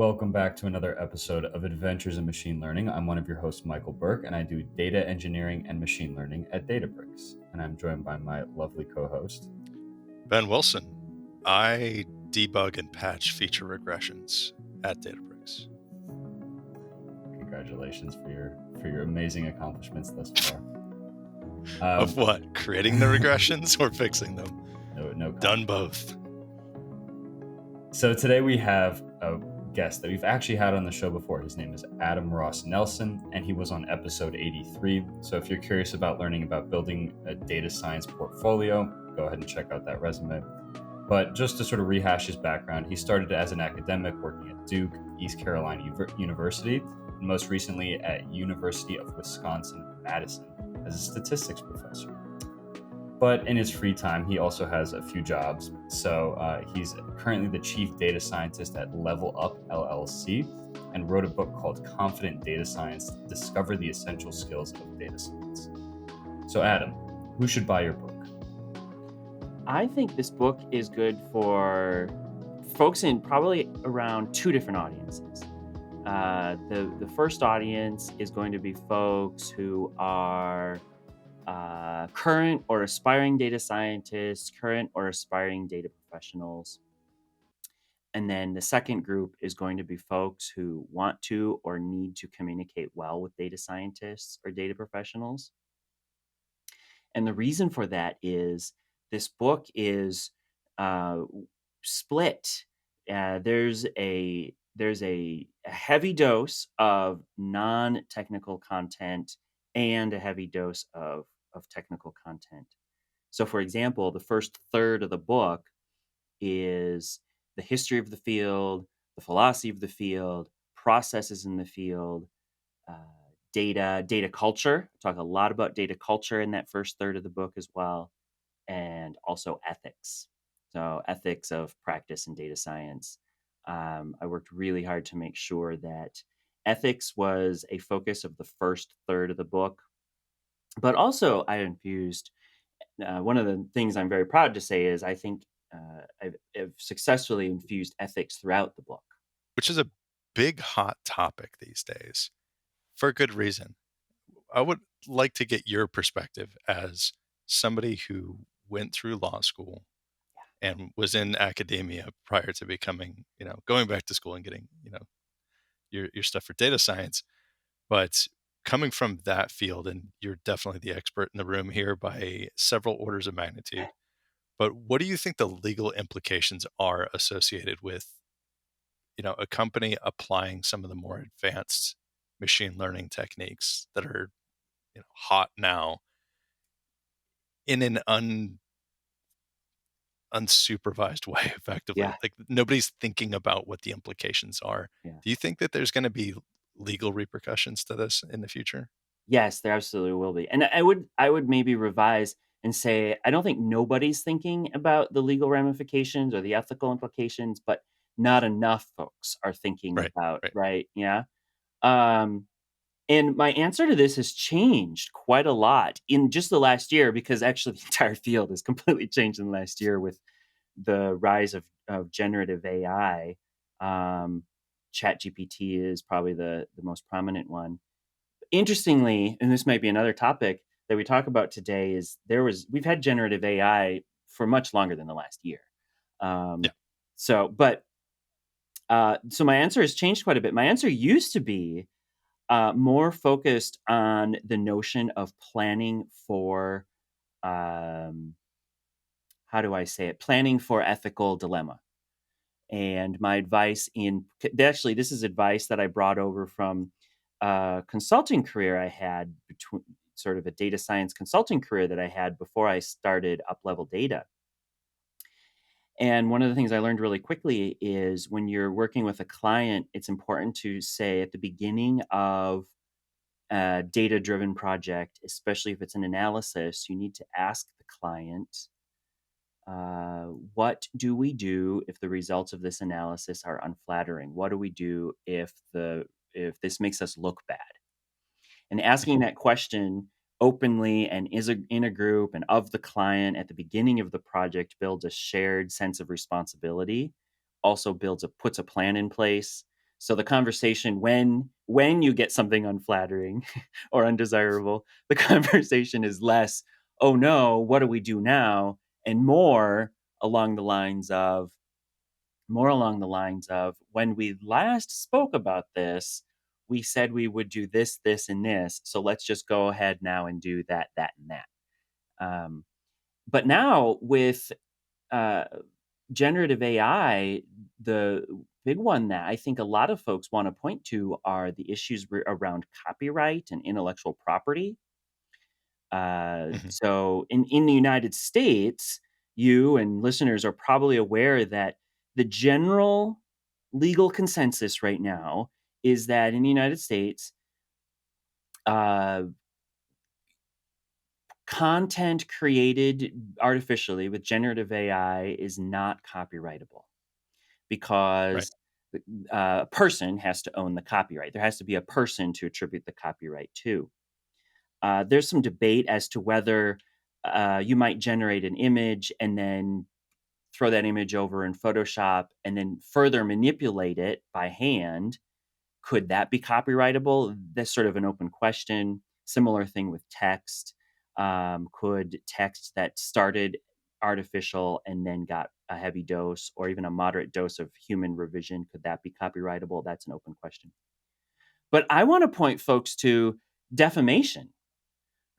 welcome back to another episode of Adventures in Machine Learning. I'm one of your hosts, Michael Burke, and I do data engineering and machine learning at Databricks. And I'm joined by my lovely co-host, Ben Wilson. I debug and patch feature regressions at Databricks. Congratulations for your amazing accomplishments thus far. Of what? Creating the regressions or fixing them? No Done both. So today we have a guest that we've actually had on the show before. His name is Adam Ross Nelson, and he was on episode 83. So if you're curious about learning about building a data science portfolio, go ahead and check out that resume. But just to sort of rehash his background, he started as an academic working at Duke, East Carolina University, and most recently at University of Wisconsin-Madison as a statistics professor. But in his free time, he also has a few jobs. So he's currently the chief data scientist at Level Up LLC and wrote a book called Confident Data Science, Discover the Essential Skills of Data Science. So Adam, who should buy your book? I think this book is good for folks in probably around two different audiences. The first audience is going to be folks who are current or aspiring data scientists, current or aspiring data professionals. And then the second group is going to be folks who want to or need to communicate well with data scientists or data professionals. And the reason for that is this book is split. There's a heavy dose of non-technical content and a heavy dose of technical content. So, for example, the first third of the book is the history of the field, the philosophy of the field, processes in the field, data culture. Talk a lot about data culture in that first third of the book as well, and also ethics. So ethics of practice in data science. I worked really hard to make sure that ethics was a focus of the first third of the book, but also I infused one of the things I'm very proud to say is I think I've successfully infused ethics throughout the book. Which is a big hot topic these days for a good reason. I would like to get your perspective as somebody who went through law school and was in academia prior to becoming, going back to school and getting, your stuff for data science. But coming from that field, and you're definitely the expert in the room here by several orders of magnitude. But what do you think the legal implications are associated with, a company applying some of the more advanced machine learning techniques that are, hot now in an unsupervised way, effectively? Yeah. Like nobody's thinking about what the implications are. Yeah. Do you think that there's going to be legal repercussions to this in the future? Yes, there absolutely will be. And I would maybe revise and say I don't think nobody's thinking about the legal ramifications or the ethical implications, but not enough folks are thinking Right, about, right. right? Yeah. And my answer to this has changed quite a lot in just the last year because actually the entire field has completely changed in the last year with the rise of generative AI. ChatGPT is probably the most prominent one. Interestingly, and this might be another topic that we talk about today, is we've had generative AI for much longer than the last year. Yeah. So my answer has changed quite a bit. My answer used to be more focused on the notion of planning for, how do I say it? Planning for ethical dilemma. And my advice actually, this is advice that I brought over from a consulting career I had between sort of a data science consulting career that I had before I started Uplevel Data. And one of the things I learned really quickly is when you're working with a client, it's important to say at the beginning of a data-driven project, especially if it's an analysis, you need to ask the client, what do we do if the results of this analysis are unflattering? What do we do if this makes us look bad? And asking that question openly and in a group and of the client at the beginning of the project builds a shared sense of responsibility. Also puts a plan in place So the conversation, when you get something unflattering or undesirable, the conversation is less, oh no, what do we do now? And along the lines of more along the lines of, when we last spoke about this, we said we would do this, this, and this. So let's just go ahead now and do that, that, and that. Um, but now with uh, generative AI, the big one that I think a lot of folks want to point to are the issues around copyright and intellectual property. Mhm. So in the United States, you and listeners are probably aware that the general legal consensus right now is that in the United States, uh, content created artificially with generative AI is not copyrightable, Right. because a person has to own the copyright. There has to be a person to attribute the copyright to. There's some debate as to whether you might generate an image and then throw that image over in Photoshop and then further manipulate it by hand. Could that be copyrightable? That's sort of an open question. Similar thing with text. Could text that started artificial and then got a heavy dose or even a moderate dose of human revision, could that be copyrightable? That's an open question. But I want to point folks to defamation.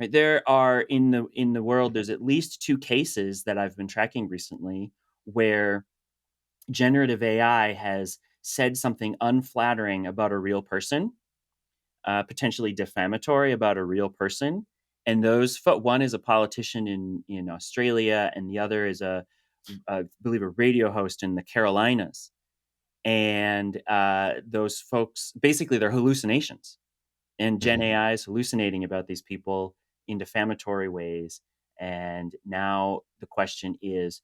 Right, there are in the world, there's at least two cases that I've been tracking recently where generative AI has said something unflattering about a real person, potentially defamatory about a real person. And one is a politician in Australia, and the other is I believe, a radio host in the Carolinas. And those folks, basically, they're hallucinations, and Gen Mhm. AI is hallucinating about these people in defamatory ways. And now the question is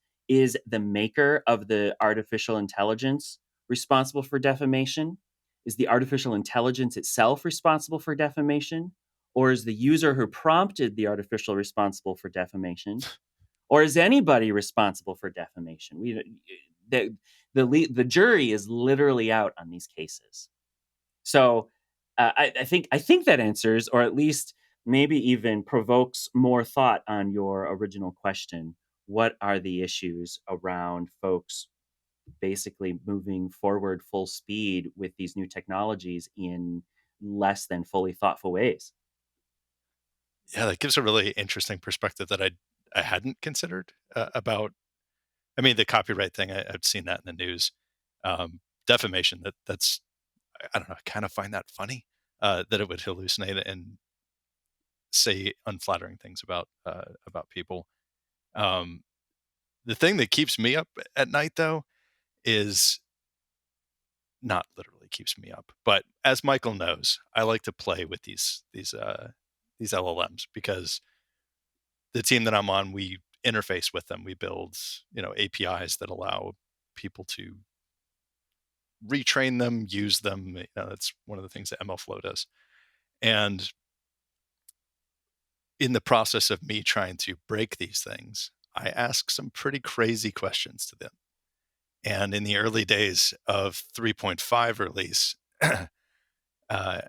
the maker of the artificial intelligence responsible for defamation? Is the artificial intelligence itself responsible for defamation? Or is the user who prompted the artificial responsible for defamation? Or is anybody responsible for defamation? The, the jury is literally out on these cases. So I think that answers, or at least maybe even provokes more thought on your original question. What are the issues around folks basically moving forward full speed with these new technologies in less than fully thoughtful ways? Yeah, that gives a really interesting perspective that I hadn't considered about. I mean, the copyright thing. I've seen that in the news. Defamation. That's I don't know. I kind of find that funny that it would hallucinate and say unflattering things about people. Um, the thing that keeps me up at night, though, is not literally keeps me up, but as Michael knows, I like to play with these LLMs because the team that I'm on, we interface with them. We build, APIs that allow people to retrain them, use them. That's one of the things that MLflow does. And in the process of me trying to break these things, I ask some pretty crazy questions to them. And in the early days of 3.5 release, uh,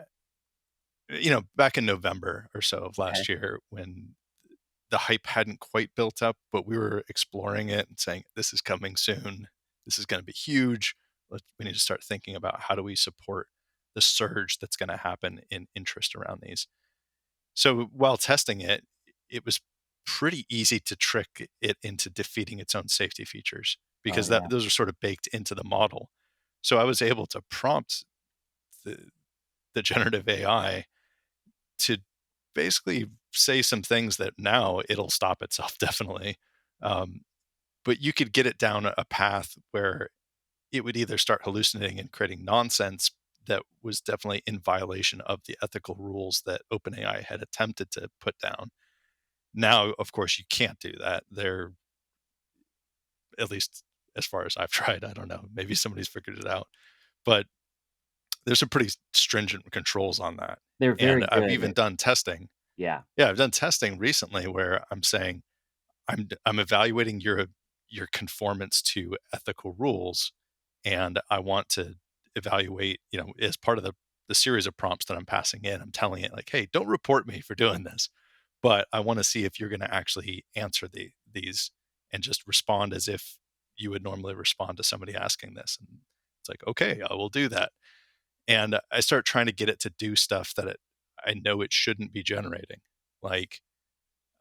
back in November or so of Okay. last year when the hype hadn't quite built up, but we were exploring it and saying, this is coming soon. This is going to be huge. We need to start thinking about how do we support the surge that's going to happen in interest around these. So while testing it, it was pretty easy to trick it into defeating its own safety features Oh because yeah. those are sort of baked into the model. So I was able to prompt the, the generative AI to basically say some things that now it'll stop itself definitely. Um, but you could get it down a path where it would either start hallucinating and creating nonsense that was definitely in violation of the ethical rules that OpenAI had attempted to put down. Now, of course, you can't do that. They're, at least as far as I've tried, I don't know, maybe somebody's figured it out, but there's some pretty stringent controls on that. They're very And I've good even at, done testing. yeah. Yeah, I've done testing recently where I'm saying I'm evaluating your conformance to ethical rules, and I want to evaluate, as part of the series of prompts that I'm passing in, I'm telling it like, hey, don't report me for doing this, but I want to see if you're going to actually answer these and just respond as if you would normally respond to somebody asking this. And it's like, okay, I will do that. And I start trying to get it to do stuff that I know it shouldn't be generating. Like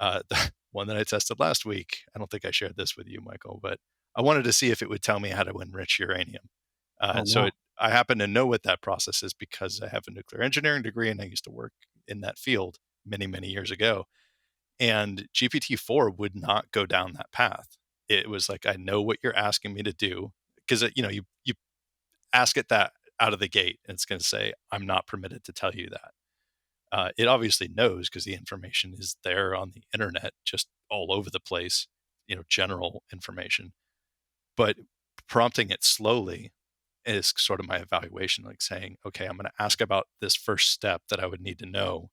the one that I tested last week, I don't think I shared this with you, Michael, but I wanted to see if it would tell me how to enrich uranium. Oh So no. I happen to know what that process is because I have a nuclear engineering degree and I used to work in that field many, many years ago. And GPT-4 would not go down that path. It was like, I know what you're asking me to do because, you ask it that out of the gate and it's going to say, I'm not permitted to tell you that. It obviously knows because the information is there on the internet, just all over the place, general information. But prompting it slowly is sort of my evaluation, like saying, okay, I'm going to ask about this first step that I would need to know.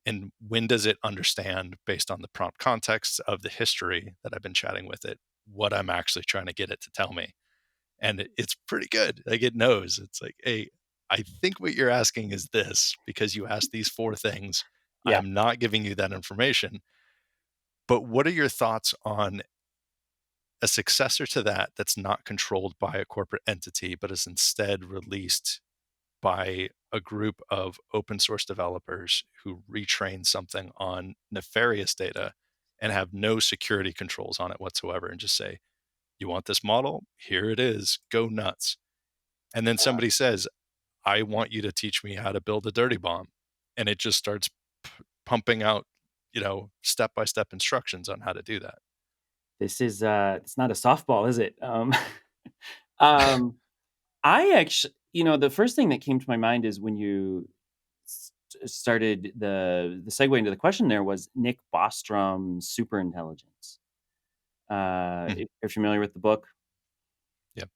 And when does it understand, based on the prompt context of the history that I've been chatting with it, what I'm actually trying to get it to tell me? And it's pretty good. Like it knows. It's like, hey, I think what you're asking is this because you asked these 4 things. I Yeah. am not giving you that information. But what are your thoughts on a successor to that that's not controlled by a corporate entity, but is instead released by a group of open source developers who retrain something on nefarious data and have no security controls on it whatsoever and just say, you want this model? Here it is. Go nuts. And then somebody says, I want you to teach me how to build a dirty bomb. And it just starts pumping out, step by step instructions on how to do that. This is it's not a softball, is it? Um I actually, the first thing that came to my mind is when you started the segue into the question there was Nick Bostrom's Superintelligence. Mhm. If you're familiar with the book, Yep.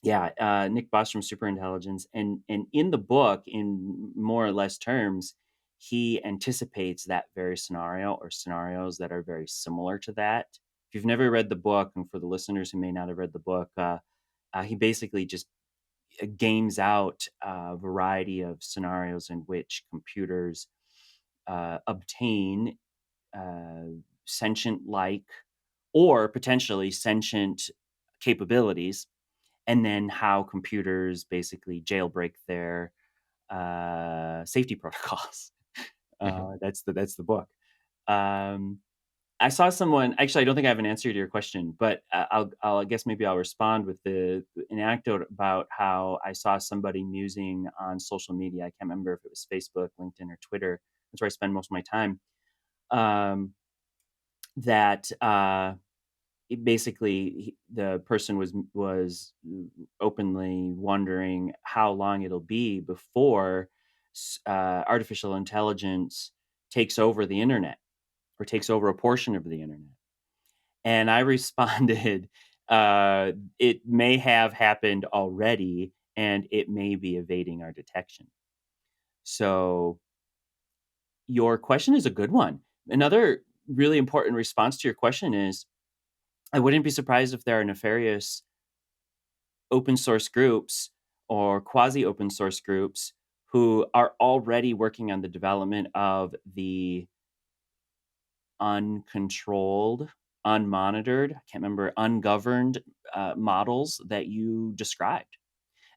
yeah, Nick Bostrom's Superintelligence, and in the book, in more or less terms, he anticipates that very scenario or scenarios that are very similar to that. If you've never read the book, and for the listeners who may not have read the book, he basically just games out a variety of scenarios in which computers obtain uh, sentient like or potentially sentient capabilities, and then how computers basically jailbreak their safety protocols. Mhm. That's the book. Um, I saw someone. Actually, I don't think I have an answer to your question, but I guess maybe I'll respond with an anecdote about how I saw somebody musing on social media. I can't remember if it was Facebook, LinkedIn, or Twitter. That's where I spend most of my time. Um, that the person was openly wondering how long it'll be before artificial intelligence takes over the internet or takes over a portion of the internet. And I responded, it may have happened already and it may be evading our detection. So your question is a good one. Another really important response to your question is I wouldn't be surprised if there are nefarious open source groups or quasi open source groups who are already working on the development of the uncontrolled, unmonitored, I can't remember, ungoverned models that you described.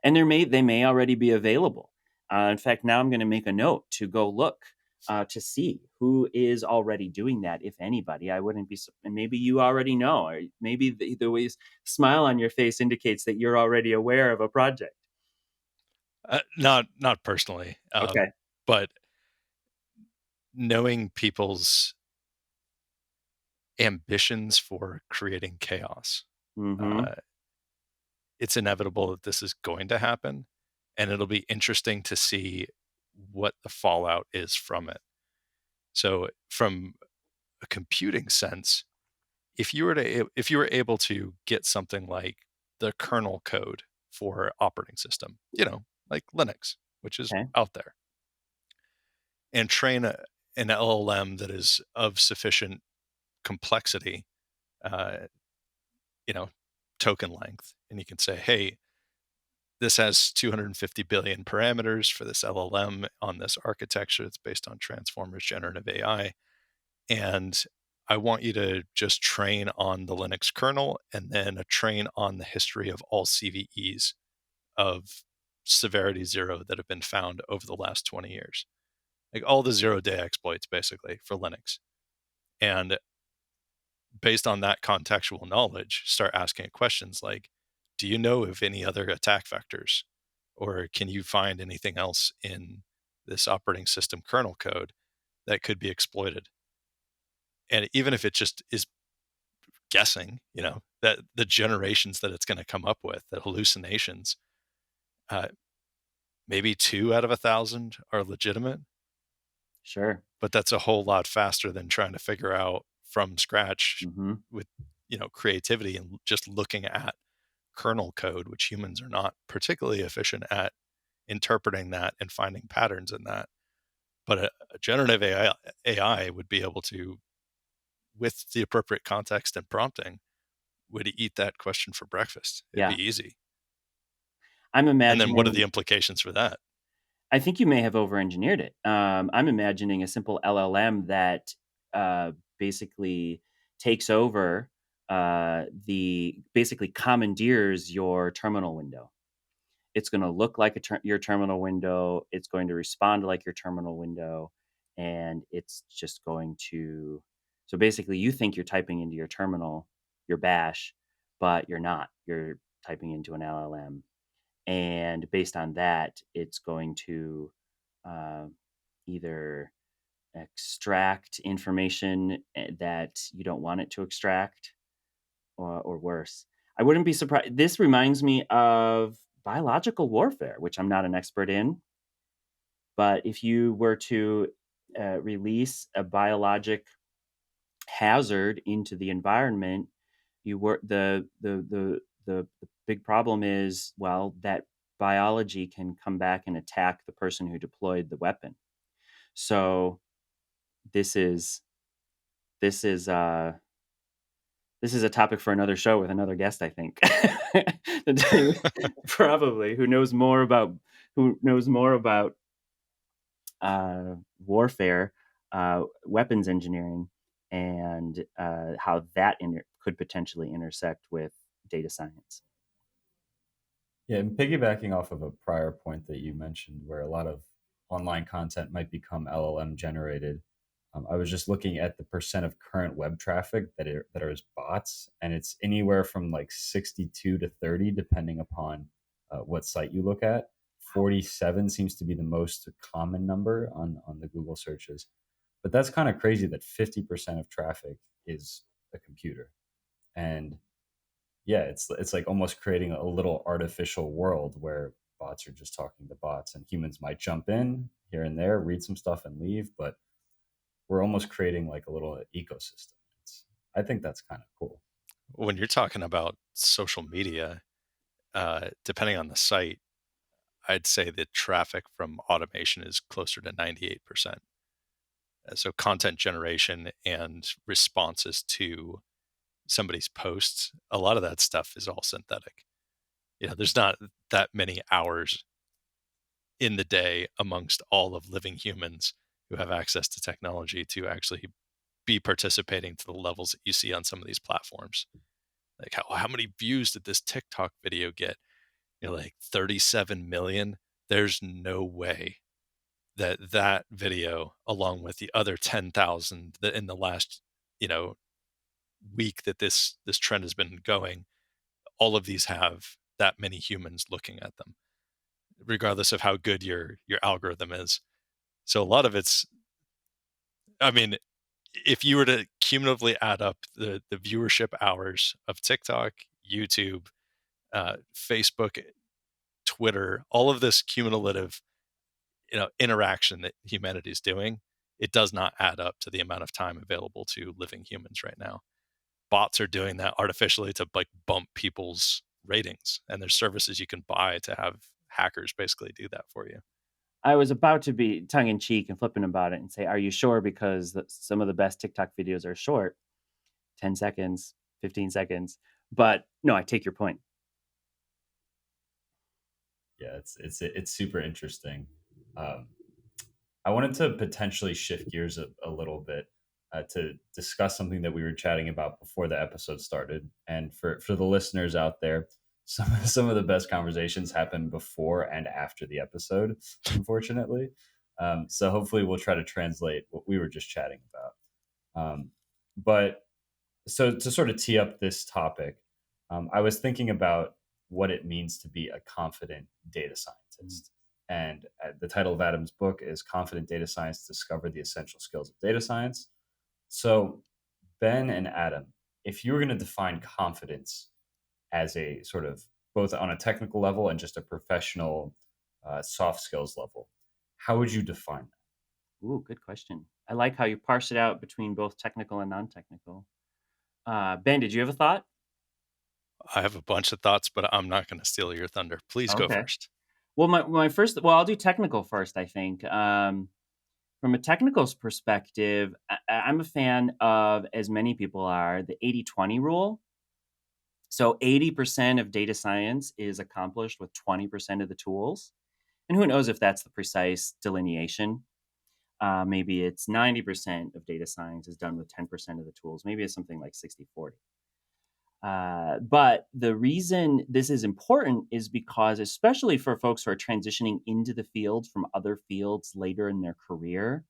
And they may already be available. In fact, now I'm going to make a note to go look to see who is already doing that, if anybody. I wouldn't be, and maybe you already know, or maybe the way smile on your face indicates that you're already aware of a project. Not personally, Okay. but knowing people's ambitions for creating chaos, Mm-hmm. uh, it's inevitable that this is going to happen, and it'll be interesting to see what the fallout is from it. So, from a computing sense, if you were able to get something like the kernel code for operating system, like Linux, which is Okay. out there, and train an LLM that is of sufficient complexity, uh, you know, token length, and you can say, hey, this has 250 billion parameters for this LLM on this architecture. It's based on Transformers generative AI. And I want you to just train on the Linux kernel and then a train on the history of all CVEs of severity 0 that have been found over the last 20 years. Like all the 0-day exploits basically for Linux. And based on that contextual knowledge, start asking questions like, do you know of any other attack vectors? Or can you find anything else in this operating system kernel code that could be exploited? And even if it just is guessing, that the generations that it's going to come up with, the hallucinations, uh, maybe 2 out of 1,000 are legitimate, Sure. but that's a whole lot faster than trying to figure out from scratch Hmm. with, creativity and just looking at kernel code, which humans are not particularly efficient at interpreting that and finding patterns in that. But a generative AI would be able to, with the appropriate context and prompting, would eat that question for breakfast. It'd Yeah. be easy. I'm And then what are the imagining, implications for that? I think you may have over-engineered it. I'm imagining a simple LLM that basically takes over basically commandeers your terminal window. It's going to look like your terminal window. It's going to respond like your terminal window, and it's just going to. So basically, you think you're typing into your terminal, your bash, but you're not. You're typing into an LLM, and based on that, it's going to uh, either extract information that you don't want it to extract, or worse. I wouldn't be surprised. This reminds me of biological warfare, which I'm not an expert in. But if you were to release a biologic hazard into the environment, you were the big problem is, well, that biology can come back and attack the person who deployed the weapon. So this is this is uh this is a topic for another show with another guest, I think. Probably who knows more about warfare, weapons engineering, and how that could potentially intersect with data science. Yeah, and piggybacking off of a prior point that you mentioned, where a lot of online content might become LLM generated, I was just looking at the percent of current web traffic that are as bots, and it's anywhere from like 62 to 30, depending upon what site you look at. 47 seems to be the most common number on the Google searches, but that's kind of crazy that 50% of traffic is a computer, and yeah, it's like almost creating a little artificial world where bots are just talking to bots, and humans might jump in here and there, read some stuff, and leave. But we're almost creating like a little ecosystem. I think that's kind of cool. When you're talking about social media, depending on the site, I'd say the traffic from automation is closer to 98%. So content generation and responses to somebody's posts, a lot of that stuff is all synthetic. There's not that many hours in the day amongst all of living humans who have access to technology to actually be participating to the levels that you see on some of these platforms. Like how many views did this TikTok video get? Like 37 million. There's no way that video, along with the other 10,000 that in the last, week that this trend has been going, all of these have that many humans looking at them, regardless of how good your algorithm is. So a lot of it's, I mean, if you were to cumulatively add up the viewership hours of TikTok, YouTube, Facebook, Twitter, all of this cumulative, interaction that humanity is doing, it does not add up to the amount of time available to living humans right now. Bots are doing that artificially to like bump people's ratings, and there's services you can buy to have hackers basically do that for you. I was about to be tongue in cheek and flippant about it and say, "Are you sure?" Because some of the best TikTok videos are short, 10 seconds, 15 seconds. But no, I take your point. it's super interesting. Um, I wanted to potentially shift gears a little bit to discuss something that we were chatting about before the episode started. And for the listeners out there, some of the best conversations happen before and after the episode, unfortunately. So hopefully we'll try to translate what we were just chatting about. But so to sort of tee up this topic, I was thinking about what it means to be a confident data scientist. And the title of Adam's book is Confident Data Science: Discover the Essential Skills of Data Science. So, Ben and Adam, if you were going to define confidence as a sort of both on a technical level and just a professional soft skills level, how would you define that? Ooh, good question. I like how you parse it out between both technical and non-technical. Ben, did you have a thought? I have a bunch of thoughts, but I'm not going to steal your thunder. Please go Okay. first. Well, my first, well, I'll do technical first, I think. From a technical perspective, I'm a fan of, as many people are, the 80-20 rule. So 80% of data science is accomplished with 20% of the tools. And who knows if that's the precise delineation. Maybe it's 90% of data science is done with 10% of the tools. Maybe it's something like 60-40. But the reason this is important is because, especially for folks who are transitioning into the field from other fields later in their career,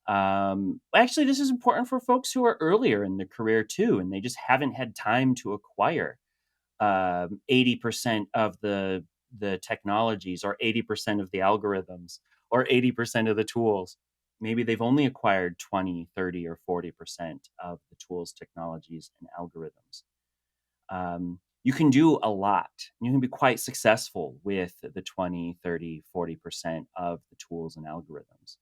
actually, this is important for folks who are earlier in their career too, and they just haven't had time to acquire 80% of the technologies, or 80% of the algorithms, or 80% of the tools. Maybe they've only acquired 20, 30, or 40% of the tools, technologies, and algorithms. You can do a lot. You can be quite successful with the 20, 30, 40% of the tools and algorithms.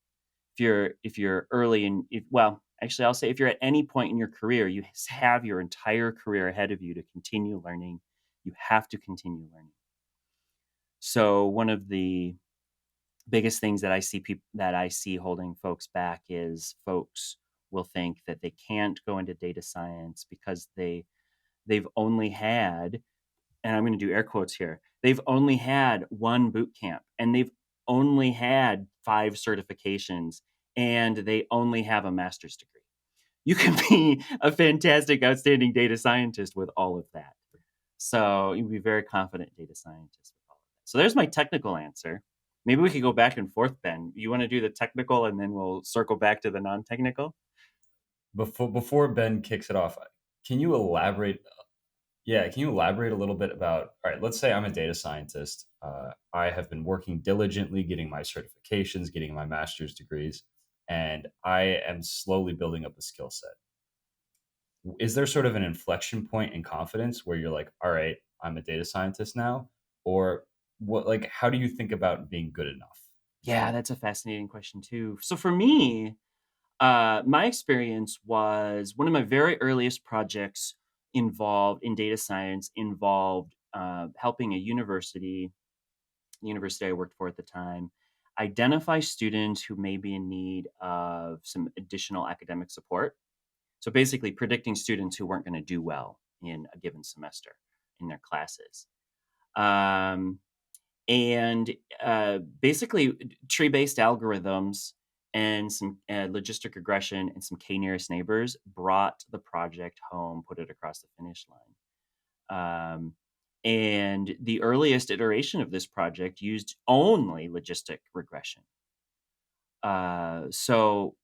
If you're early in, well, actually, I'll say if you're at any point in your career, you have your entire career ahead of you to continue learning. You have to continue learning. So one of the biggest things that I see holding folks back is folks will think that they can't go into data science because they've only had, and I'm going to do air quotes here, they've only had one boot camp, and they've only had 5 certifications, and they only have a master's degree. You can be a fantastic, outstanding data scientist with all of that. So you can be very confident data scientist with all of that. So there's my technical answer. Maybe we could go back and forth, Ben. You want to do the technical, and then we'll circle back to the non-technical? Before Ben kicks it off, can you elaborate? Yeah, can you elaborate a little bit about? All right, let's say I'm a data scientist. I have been working diligently, getting my certifications, getting my master's degrees, and I am slowly building up a skill set. Is there sort of an inflection point in confidence where you're like, all right, I'm a data scientist now? Or what, like, how do you think about being good enough? Yeah, that's a fascinating question too. So for me, my experience was one of my very earliest projects involved in data science involved helping a university, the university I worked for at the time, identify students who may be in need of some additional academic support. So basically, predicting students who weren't going to do well in a given semester in their classes. Um, and basically, tree-based algorithms and some logistic regression and some k-nearest neighbors brought the project home, put it across the finish line. And the earliest iteration of this project used only logistic regression. So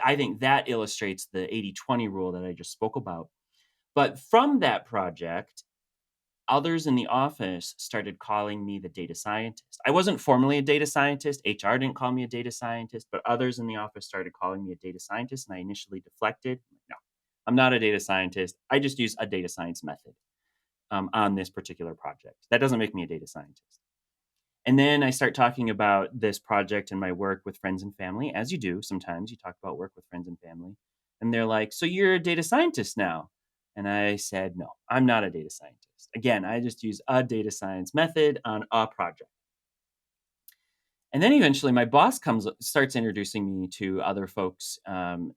I think that illustrates the 80-20 rule that I just spoke about. But from that project, others in the office started calling me the data scientist. I wasn't formally a data scientist. HR didn't call me a data scientist, but others in the office started calling me a data scientist. And I initially deflected. No, I'm not a data scientist. I just use a data science method on this particular project. That doesn't make me a data scientist. And then I start talking about this project and my work with friends and family, as you do sometimes. You talk about work with friends and family. And they're like, so you're a data scientist now? And I said, no, I'm not a data scientist. Again, I just use a data science method on a project. And then eventually my boss starts introducing me to other folks around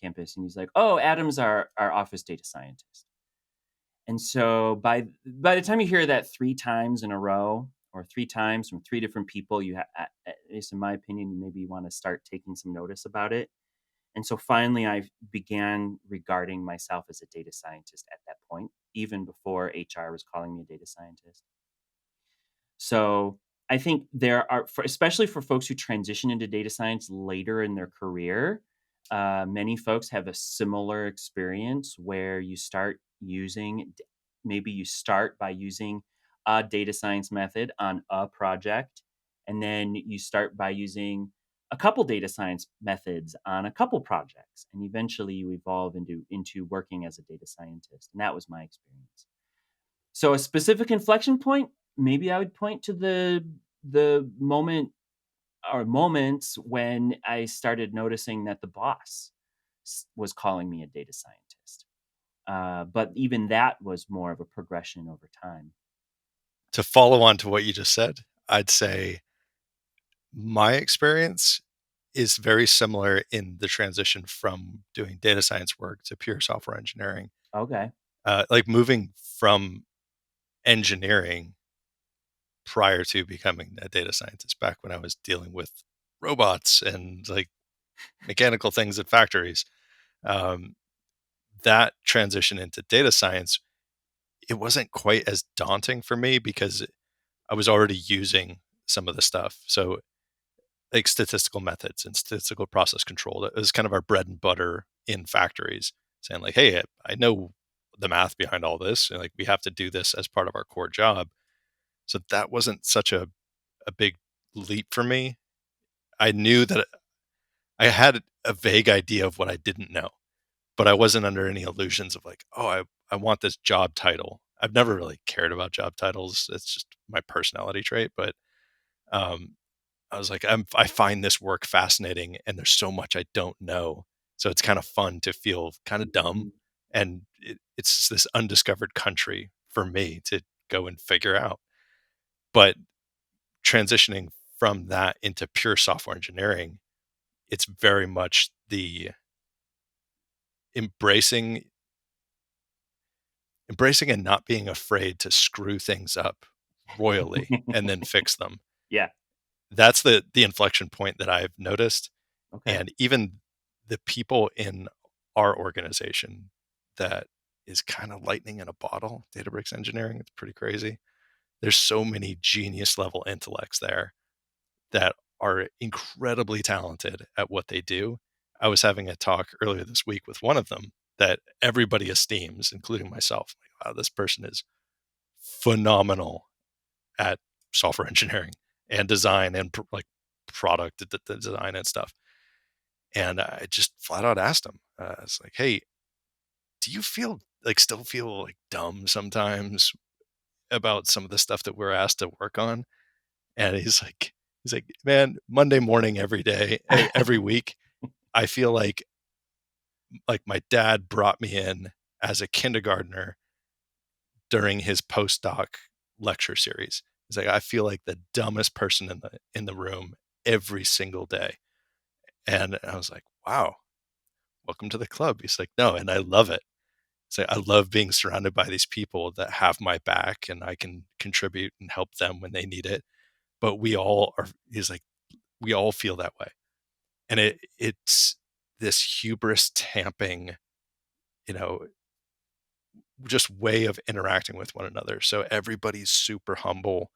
campus. And he's like, oh, Adam's our office data scientist. And so by the time you hear that 3 times in a row, or 3 times from 3 different people, at least in my opinion, you maybe want to start taking some notice about it. And so finally, I began regarding myself as a data scientist at that point, even before HR was calling me a data scientist. So I think there are, especially for folks who transition into data science later in their career, many folks have a similar experience where maybe you start by using a data science method on a project, and then you start by using a couple data science methods on a couple projects, and eventually you evolve into working as a data scientist. And that was my experience. So a specific inflection point, maybe I would point to the moment or moments when I started noticing that the boss was calling me a data scientist. But even that was more of a progression over time. To follow on to what you just said, I'd say my experience is very similar in the transition from doing data science work to pure software engineering. Okay. Like moving from engineering prior to becoming a data scientist, back when I was dealing with robots and like mechanical things at factories. Um, that transition into data science, it wasn't quite as daunting for me because I was already using some of the stuff. So like statistical methods and statistical process control, that was kind of our bread and butter in factories, saying like, hey, I know the math behind all this, and like we have to do this as part of our core job. So that wasn't such a big leap for me. I knew that I had a vague idea of what I didn't know, but I wasn't under any illusions of like, oh, I want this job title. I've never really cared about job titles. It's just my personality trait. But um, I was like, I find this work fascinating, and there's so much I don't know. So it's kind of fun to feel kind of dumb, and it's this undiscovered country for me to go and figure out. But transitioning from that into pure software engineering, it's very much the embracing and not being afraid to screw things up royally and then fix them. Yeah. That's the inflection point that I've noticed. Okay. And even the people in our organization, that is kind of lightning in a bottle, Databricks engineering. It's pretty crazy. There's so many genius level intellects there that are incredibly talented at what they do. I was having a talk earlier this week with one of them that everybody esteems, including myself. Like, wow, this person is phenomenal at software engineering and design and like product design and stuff. And I just flat out asked him, I was like, hey, do you still feel like dumb sometimes about some of the stuff that we're asked to work on? And he's like, man, Monday morning every day, every week, I feel like my dad brought me in as a kindergartner during his postdoc lecture series. He's like, I feel like the dumbest person in the room every single day. And I was like, wow, welcome to the club. He's like, no, and I love it. So I love being surrounded by these people that have my back and I can contribute and help them when they need it. But he's like, we all feel that way. And it's this hubris tamping, you know, just way of interacting with one another. So everybody's super humble.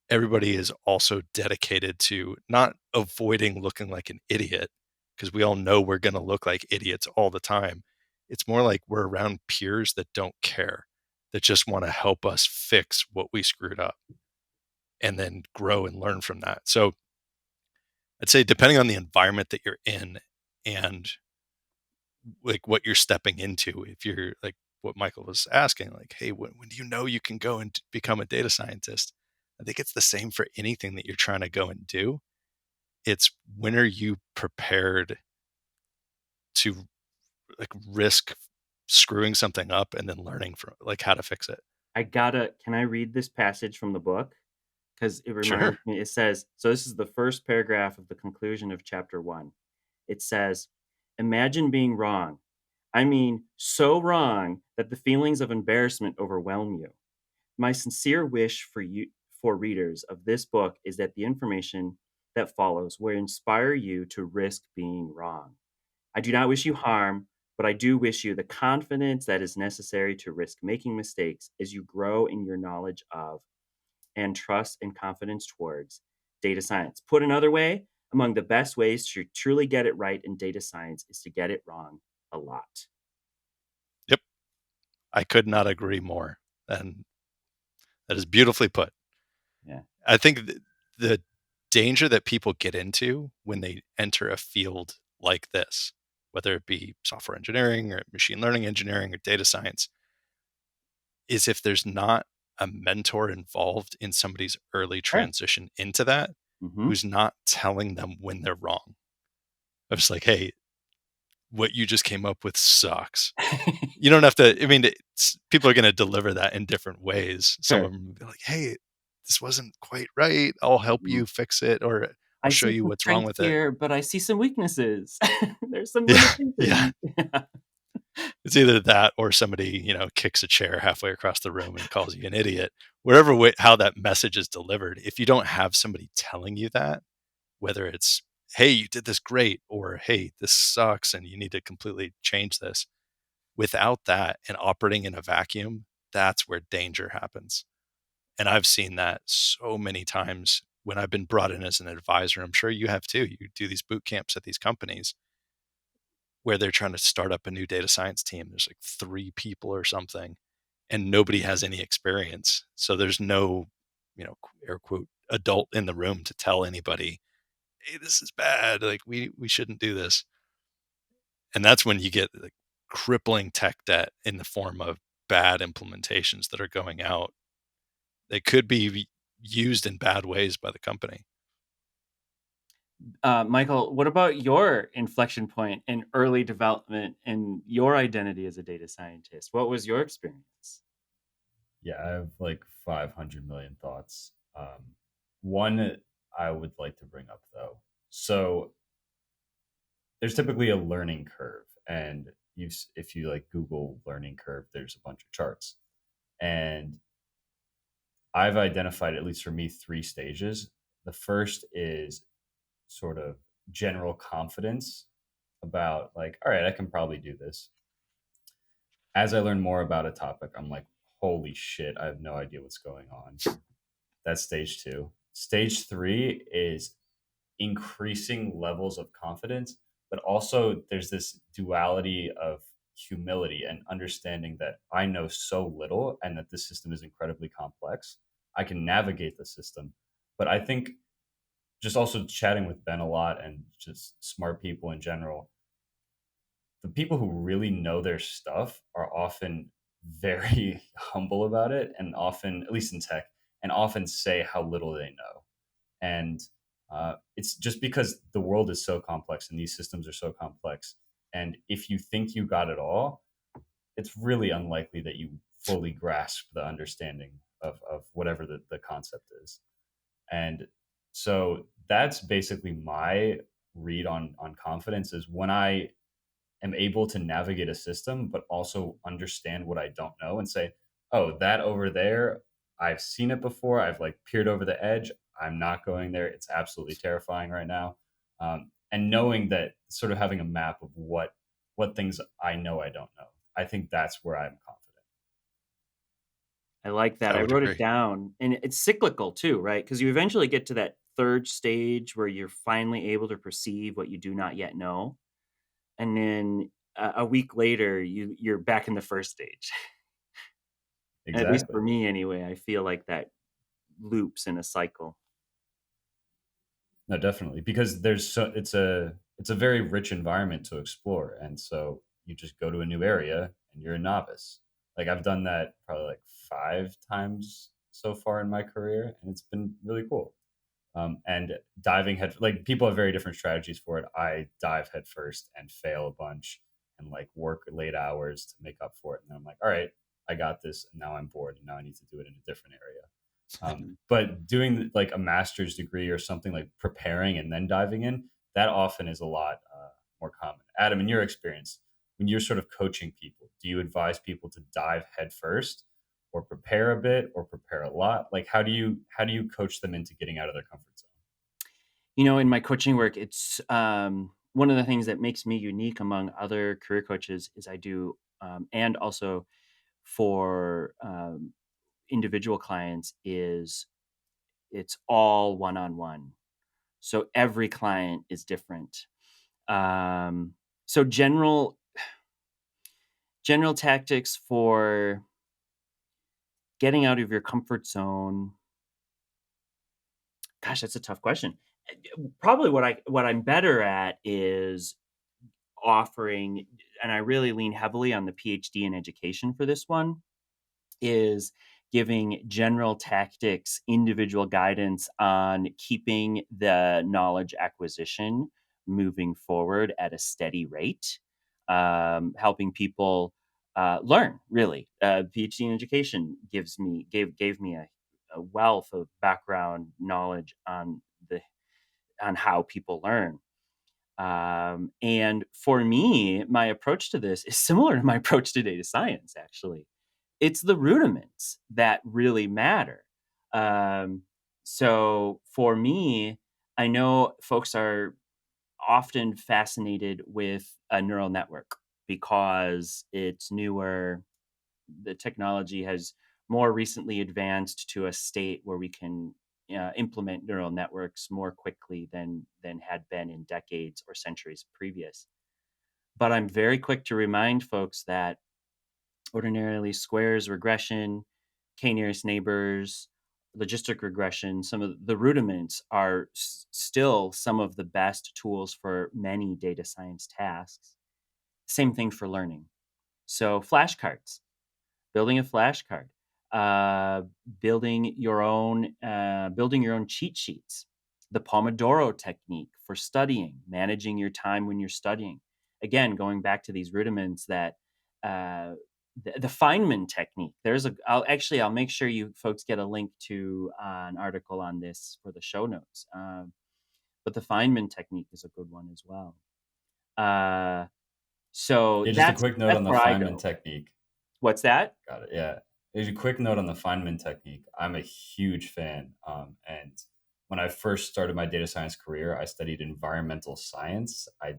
Everybody is also dedicated to not avoiding looking like an idiot, because we all know we're going to look like idiots all the time. It's more like we're around peers that don't care, that just want to help us fix what we screwed up and then grow and learn from that. So I'd say, depending on the environment that you're in and like what you're stepping into, if you're like what Michael was asking, like, hey, when do you know you can go and become a data scientist? I think it's the same for anything that you're trying to go and do. It's, when are you prepared to like risk screwing something up and then learning from like how to fix it? Can I read this passage from the book? Because it Sure. reminds me, it says, so this is the first paragraph of the conclusion of chapter 1. It says, imagine being wrong. I mean, so wrong that the feelings of embarrassment overwhelm you. My sincere wish for readers of this book is that the information that follows will inspire you to risk being wrong. I do not wish you harm, but I do wish you the confidence that is necessary to risk making mistakes as you grow in your knowledge of and trust and confidence towards data science. Put another way, among the best ways to truly get it right in data science is to get it wrong a lot. Yep. I could not agree more. And that is beautifully put. Yeah. I think the danger that people get into when they enter a field like this, whether it be software engineering or machine learning engineering or data science, is if there's not a mentor involved in somebody's early Sure. transition into that, Mhm. who's not telling them when they're wrong. I was like, hey, what you just came up with sucks. You don't have to, I mean, people are going to deliver that in different ways. Sure. Someone will be like, hey, this wasn't quite right. I'll help Mm. you fix it, or I'll I show see you some what's wrong strengths with it. here, but I see some weaknesses. There's some Yeah. Yeah. limitations. Yeah. It's either that or somebody, kicks a chair halfway across the room and calls you an idiot. Wherever way, how that message is delivered, if you don't have somebody telling you that, whether it's, hey, you did this great, or hey, this sucks and you need to completely change this, without that and operating in a vacuum, that's where danger happens. And I've seen that so many times when I've been brought in as an advisor. I'm sure you have too. You do these boot camps at these companies where they're trying to start up a new data science team. There's like 3 people or something, and nobody has any experience. So there's no, air quote, adult in the room to tell anybody, hey, this is bad. Like we shouldn't do this. And that's when you get like crippling tech debt in the form of bad implementations that are going out. They could be used in bad ways by the company. Michael, what about your inflection point in early development and your identity as a data scientist? What was your experience? Yeah, I have like 500 million thoughts. One I would like to bring up though. So there's typically a learning curve, and if you like Google learning curve, there's a bunch of charts. And I've identified, at least for me, 3 stages. The first is sort of general confidence about like, all right, I can probably do this. As I learn more about a topic, I'm like, holy shit, I have no idea what's going on. That's stage 2. Stage 3 is increasing levels of confidence, but also there's this duality of humility and understanding that I know so little and that this system is incredibly complex. I can navigate the system, but I think just also chatting with Ben a lot and just smart people in general, the people who really know their stuff are often very humble about it, and often, at least in tech, and often say how little they know. And it's just because the world is so complex and these systems are so complex. And if you think you got it all, it's really unlikely that you fully grasp the understanding of whatever the concept is. And so that's basically my read on confidence, is when I am able to navigate a system, but also understand what I don't know and say, oh, that over there, I've seen it before. I've like peered over the edge. I'm not going there. It's absolutely terrifying right now. And knowing that, sort of having a map of what things I know I don't know. I think that's where I'm confident. I like that. I I would wrote it agree. down, and it's cyclical too, right? Because you eventually get to that third stage where you're finally able to perceive what you do not yet know, and then a week later, you're back in the first stage. At least Exactly. for me, anyway. I feel like that loops in a cycle. No, definitely, because it's a very rich environment to explore, and so you just go to a new area and you're a novice. Like I've done that probably like 5 times so far in my career, and it's been really cool. And diving head, like people have very different strategies for it. I dive head first and fail a bunch and like work late hours to make up for it, and then I'm like, all right, I got this, and now I'm bored, and now I need to do it in a different area. But doing like a master's degree or something, like preparing and then diving in, that often is a lot more common. Adam, in your experience, when you're sort of coaching people, do you advise people to dive headfirst, or prepare a bit, or prepare a lot? Like, how do you coach them into getting out of their comfort zone? In my coaching work, it's one of the things that makes me unique among other career coaches is I do, and also for individual clients, is it's all one on one. So every client is different. So general tactics for getting out of your comfort zone. Gosh, that's a tough question. Probably what I'm better at is offering, and I really lean heavily on the PhD in education for this one, is giving general tactics, individual guidance on keeping the knowledge acquisition moving forward at a steady rate, helping people learn. Really, PhD in education gave me a wealth of background knowledge on how people learn. And for me, my approach to this is similar to my approach to data science, actually. It's the rudiments that really matter. Um, so for me, I know folks are often fascinated with a neural network because it's newer. The technology has more recently advanced to a state where we can implement neural networks more quickly than had been in decades or centuries previous. But I'm very quick to remind folks that ordinarily squares regression, k-nearest neighbors, logistic regression, some of the rudiments are still some of the best tools for many data science tasks. Same thing for learning. So flashcards, building a flashcard, uh, building your own cheat sheets, the Pomodoro technique for studying, managing your time when you're studying. Again, going back to these rudiments that uh, the Feynman technique. I'll make sure you folks get a link to an article on this for the show notes. But the Feynman technique is a good one as well. Uh, so Yeah, just a that's quick note that's on the where I Feynman go. technique. What's that? Got it. Yeah. There's a quick note on the Feynman technique. I'm a huge fan. And when I first started my data science career, I studied environmental science. I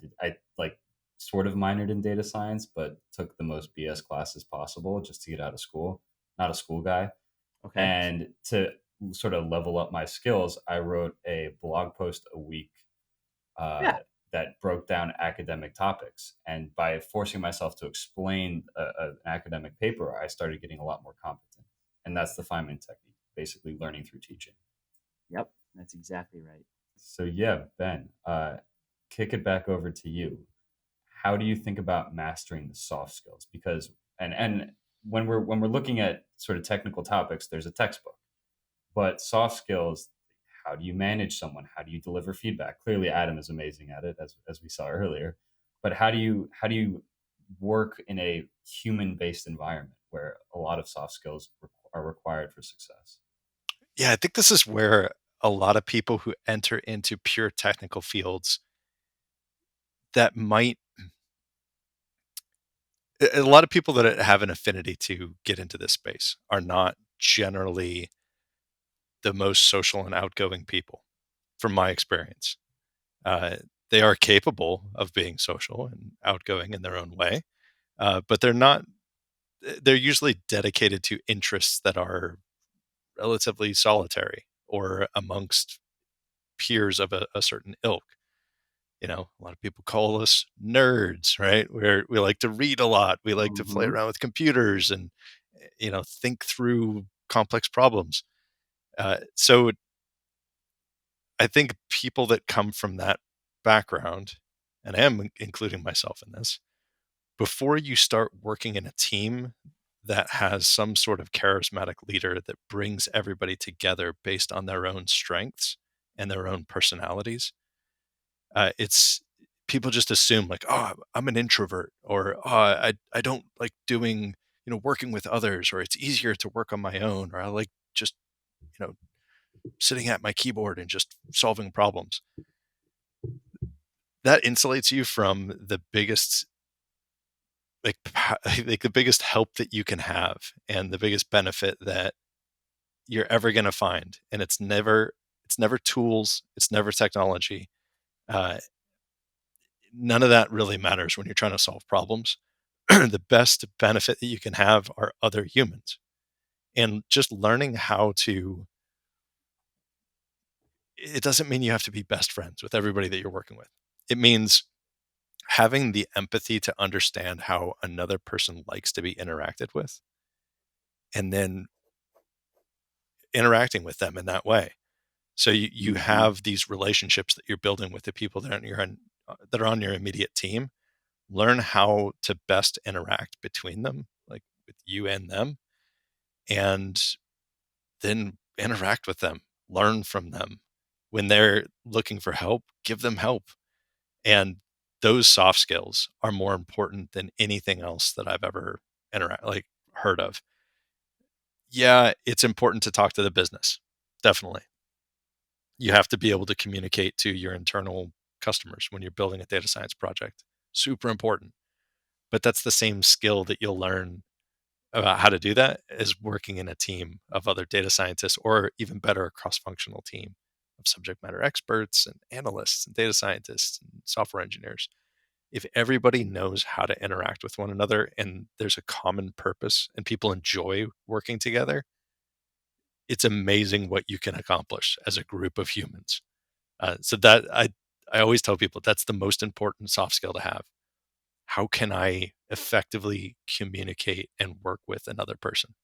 like sort of minored in data science, but took the most BS classes possible just to get out of school. Not a school guy. Okay. And to sort of level up my skills, I wrote a blog post a week uh, Yeah. that broke down academic topics. And by forcing myself to explain an academic paper, I started getting a lot more competent. And that's the Feynman technique, basically learning through teaching. Yep. That's exactly right. So, yeah, Ben, kick it back over to you. How do you think about mastering the soft skills? Because and when we're looking at sort of technical topics, there's a textbook, but soft skills, how do you manage someone? How do you deliver feedback? Clearly, Adam is amazing at it, as we saw earlier. But how do you work in a human based environment where a lot of soft skills are required for success? Yeah, I think this is where a lot of people who enter into pure technical fields that might a lot of people that have an affinity to get into this space are not generally the most social and outgoing people, from my experience. Uh, they are capable of being social and outgoing in their own way, but they're not. They're usually dedicated to interests that are relatively solitary or amongst peers of a certain ilk. A lot of people call us nerds, right? Where we like to read a lot. We like to play Hmm. around with computers and, think through complex problems. So I think people that come from that background, and I am including myself in this, before you start working in a team that has some sort of charismatic leader that brings everybody together based on their own strengths and their own personalities, it's people just assume like, oh, I'm an introvert, or oh, I don't like doing, working with others, or it's easier to work on my own, or I like just, you know, sitting at my keyboard and just solving problems. That insulates you from the biggest like like the biggest help that you can have and the biggest benefit that you're ever going to find. And it's never tools, it's never technology. uh, None of that really matters when you're trying to solve problems. The best benefit that you can have are other humans, and just learning how to, it doesn't mean you have to be best friends with everybody that you're working with. It means having the empathy to understand how another person likes to be interacted with, and then interacting with them in that way. So you Mm-hmm. have these relationships that you're building with the people that are on your immediate team. Learn how to best interact between them, like with you and them, and then interact with them, learn from them. When they're looking for help, give them help. And those soft skills are more important than anything else that I've ever heard of. Yeah, it's important to talk to the business. Definitely. You have to be able to communicate to your internal customers when you're building a data science project. Super important. But that's the same skill that you'll learn about how to do that is working in a team of other data scientists, or even better, a cross-functional team of subject matter experts and analysts and data scientists and software engineers. If everybody knows how to interact with one another and there's a common purpose and people enjoy working together, it's amazing what you can accomplish as a group of humans. So that I always tell people that's the most important soft skill to have. How can I effectively communicate and work with another person,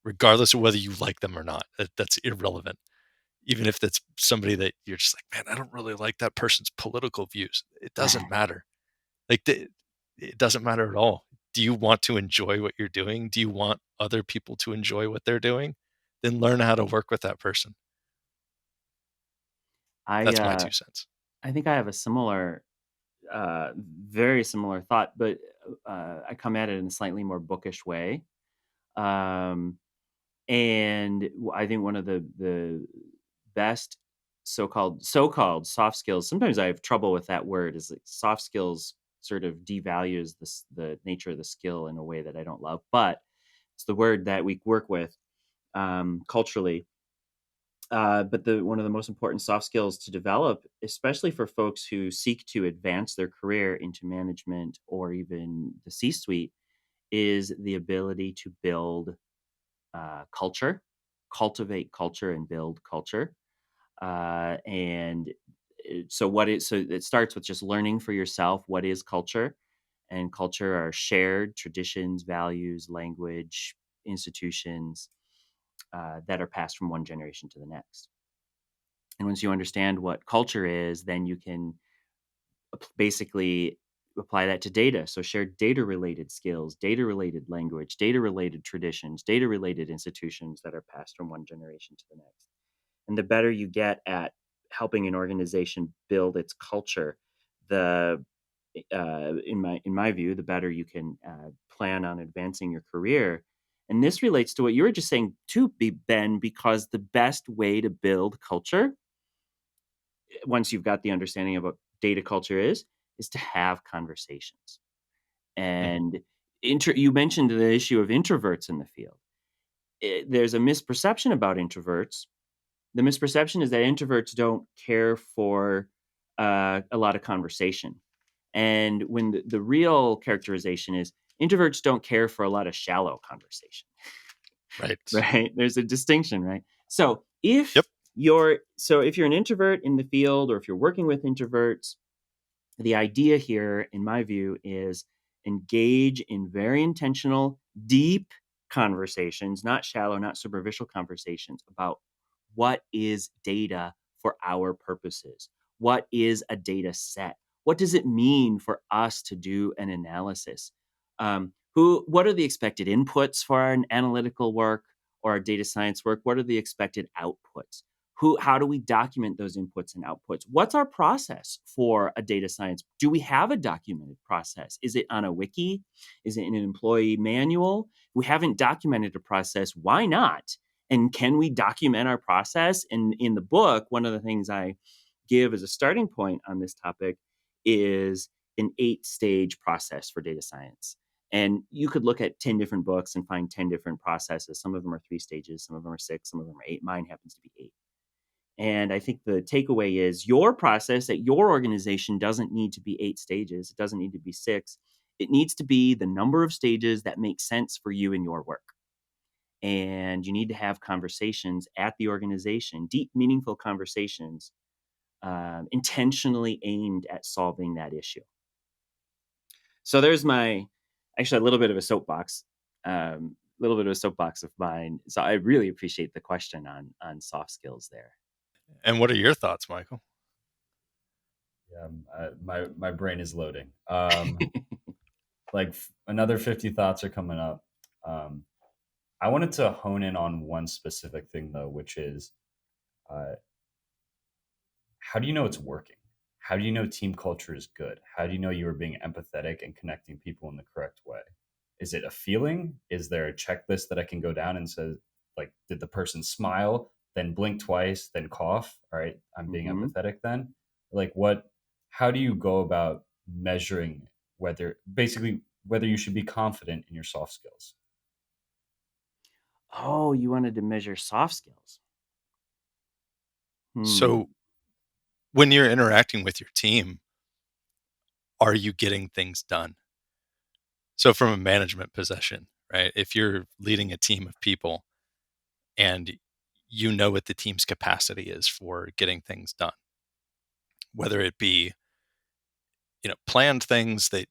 regardless of whether you like them or not? That's irrelevant. Even if that's somebody that you're just like, man, I don't really like that person's political views. It doesn't matter. It doesn't matter at all. Do you want to enjoy what you're doing? Do you want other people to enjoy what they're doing? Then learn how to work with that person. I That's my uh, 2 cents. I think I have a similar, very similar thought, but I come at it in a slightly more bookish way. Um, and I think one of the best so-called soft skills. Sometimes I have trouble with that word. Is like soft skills sort of devalues the nature of the skill in a way that I don't love, but it's the word that we work with culturally. But the one of the most important soft skills to develop, especially for folks who seek to advance their career into management or even the C-suite, is the ability to build culture, cultivate culture, and build culture. So it starts with just learning for yourself what is culture, and culture are shared traditions, values, language, institutions that are passed from one generation to the next. And once you understand what culture is, then you can basically apply that to data. So share data related skills, data related language, data related traditions, data related institutions that are passed from one generation to the next. And the better you get at helping an organization build its culture, the in my view, the better you can plan on advancing your career. And this relates to what you were just saying too, Ben, because the best way to build culture, once you've got the understanding of what data culture is to have conversations. Mhm. And you mentioned the issue of introverts in the field. There's a misperception about introverts. The misperception is that introverts don't care for a lot of conversation. And when the real characterization is introverts don't care for a lot of shallow conversation. Right. Right? There's a distinction, right? So if Yep. if you're an introvert in the field, or if you're working with introverts, the idea here, in my view, is engage in very intentional, deep conversations, not shallow, not superficial conversations about what is data for our purposes? What is a data set? What does it mean for us to do an analysis? What are the expected inputs for our analytical work or our data science work? What are the expected outputs? How do we document those inputs and outputs? What's our process for a data science? Do we have a documented process? Is it on a wiki? Is it in an employee manual? We haven't documented a process. Why not? And can we document our process? And in the book, one of the things I give as a starting point on this topic is an 8-stage process for data science. And you could look at 10 different books and find 10 different processes. Some of them are 3 stages, some of them are 6, some of them are 8. Mine happens to be 8. And I think the takeaway is your process at your organization doesn't need to be 8 stages. It doesn't need to be 6. It needs to be the number of stages that make sense for you and your work. And you need to have conversations at the organization, deep, meaningful conversations, intentionally aimed at solving that issue. So there's actually a little bit of a soapbox, of mine. So I really appreciate the question on soft skills there. And what are your thoughts, Michael? Yeah, my brain is loading. Another 50 thoughts are coming up. I wanted to hone in on one specific thing though, which is how do you know it's working? How do you know team culture is good? How do you know you are being empathetic and connecting people in the correct way? Is it a feeling? Is there a checklist that I can go down and say, like, did the person smile, then blink twice, then cough? All right, I'm being empathetic then. How do you go about measuring whether you should be confident in your soft skills? Oh, you wanted to measure soft skills. So when you're interacting with your team, are you getting things done? So from a management position, right? If you're leading a team of people and you know what the team's capacity is for getting things done, whether it be, planned things that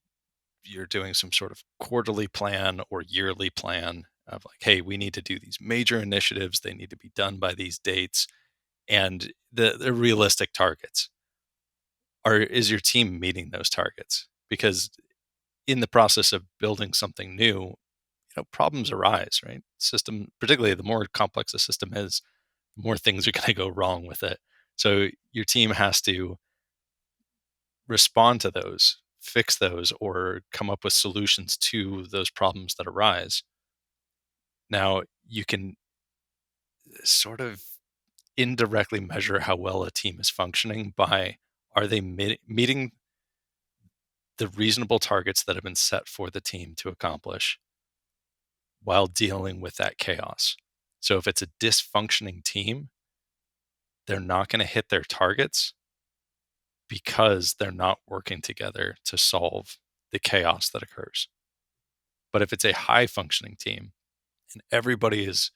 you're doing some sort of quarterly plan or yearly plan of like, hey, we need to do these major initiatives. They need to be done by these dates and the realistic targets. Is your team meeting those targets? Because in the process of building something new, problems arise, right? System, particularly the more complex a system is, the more things are going to go wrong with it. So your team has to respond to those, fix those, or come up with solutions to those problems that arise. Now, you can sort of indirectly measure how well a team is functioning by, are they meeting the reasonable targets that have been set for the team to accomplish while dealing with that chaos. So if it's a dysfunctioning team, they're not going to hit their targets because they're not working together to solve the chaos that occurs. But if it's a high functioning team and everybody is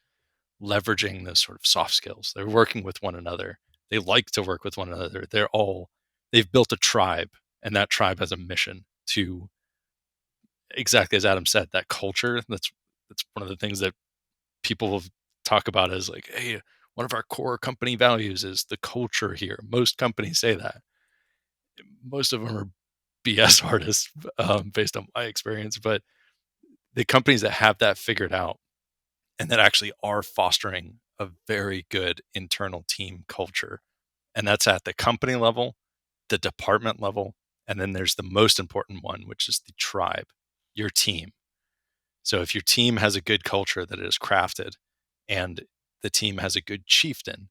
leveraging those sort of soft skills, they're working with one another, they like to work with one another, they've built a tribe, and that tribe has a mission to, exactly as Adam said, that culture. That's one of the things that people talk about as like, hey, one of our core company values is the culture here. Most companies say that. Most of them are BS artists, based on my experience. But the companies that have that figured out and that actually are fostering a very good internal team culture, and that's at the company level, the department level, and then there's the most important one, which is the tribe, your team. So if your team has a good culture that is crafted, and the team has a good chieftain,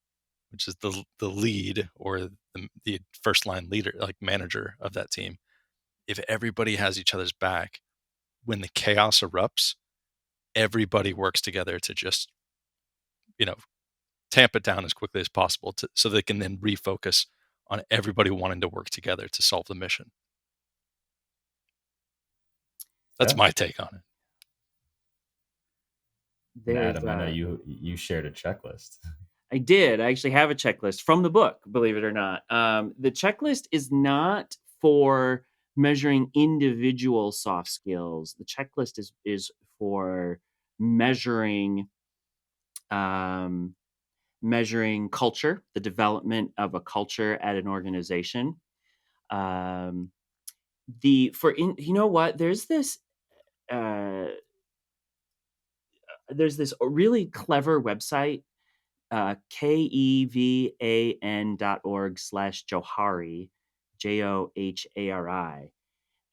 which is the lead or the first line leader, like manager of that team, if everybody has each other's back, when the chaos erupts, everybody works together to just, tamp it down as quickly as possible so they can then refocus on everybody wanting to work together to solve the mission. That's my take on it. Adam, I know you shared a checklist. I did. I actually have a checklist from the book, believe it or not. The checklist is not for measuring individual soft skills. The checklist is for measuring culture, the development of a culture at an organization. You know what? There's this really clever website, kevan.org/Johari, Johari.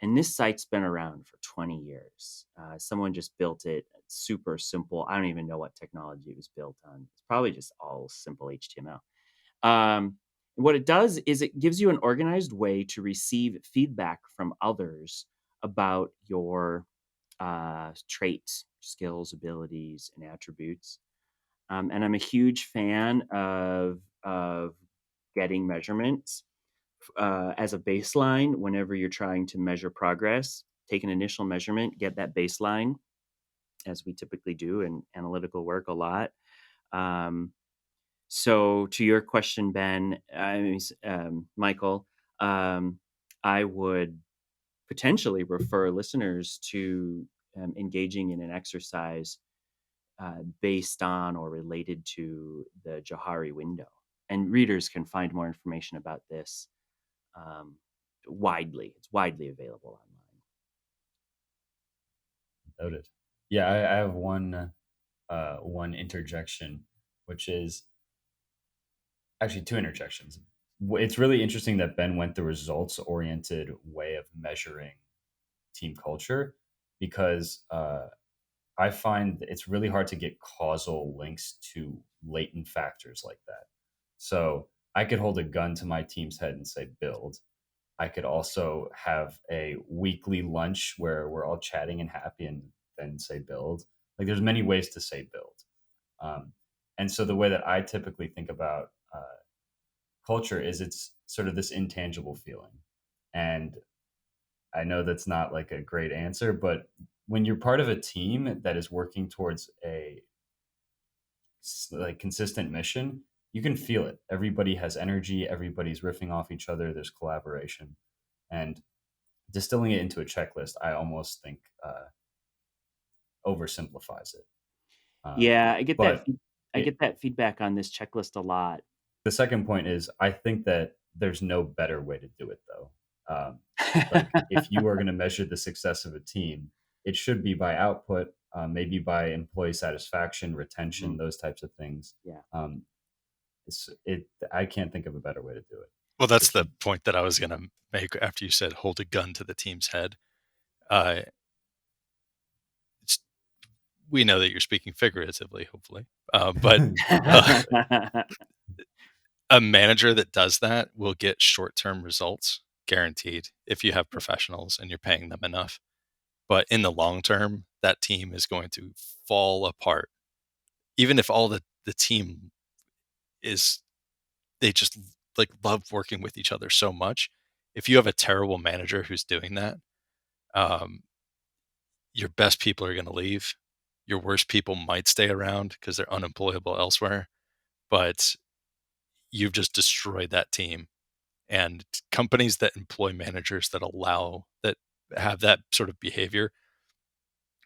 And this site's been around for 20 years. Someone just built it. It's super simple. I don't even know what technology it was built on. It's probably just all simple HTML. What it does is it gives you an organized way to receive feedback from others about your traits, skills, abilities, and attributes. And I'm a huge fan of getting measurements as a baseline whenever you're trying to measure progress. Take an initial measurement, get that baseline, as we typically do in analytical work a lot. Um, so to your question, Ben, Michael, um, I would potentially refer listeners to engaging in an exercise based on or related to the Johari window. And readers can find more information about this um, widely. It's widely available online. Noted. Yeah, I have one interjection, which is actually two interjections. It's really interesting that Ben went the results oriented way of measuring team culture because I find it's really hard to get causal links to latent factors like that. So I could hold a gun to my team's head and say build. I could also have a weekly lunch where we're all chatting and happy and then say build. Like there's many ways to say build. Um, and so the way that I typically think about culture is it's sort of this intangible feeling. And I know that's not like a great answer, but when you're part of a team that is working towards a like consistent mission, you can feel it. Everybody has energy, everybody's riffing off each other, there's collaboration. And distilling it into a checklist, I almost think oversimplifies it. Yeah, I get that. But I get that feedback on this checklist a lot. the second point is I think that there's no better way to do it though. Like if you are going to measure the success of a team, it should be by output, maybe by employee satisfaction, retention, Mhm. those types of things. Yeah. I can't think of a better way to do it. Well, that's the point that I was going to make after you said hold a gun to the team's head. We know that you're speaking figuratively, hopefully, but a manager that does that will get short-term results guaranteed if you have professionals and you're paying them enough. But in the long term, that team is going to fall apart. Even if all the team is, they just like love working with each other so much. If you have a terrible manager who's doing that, um, your best people are going to leave. Your worst people might stay around because they're unemployable elsewhere, but you've just destroyed that team. And companies that employ managers that have that sort of behavior,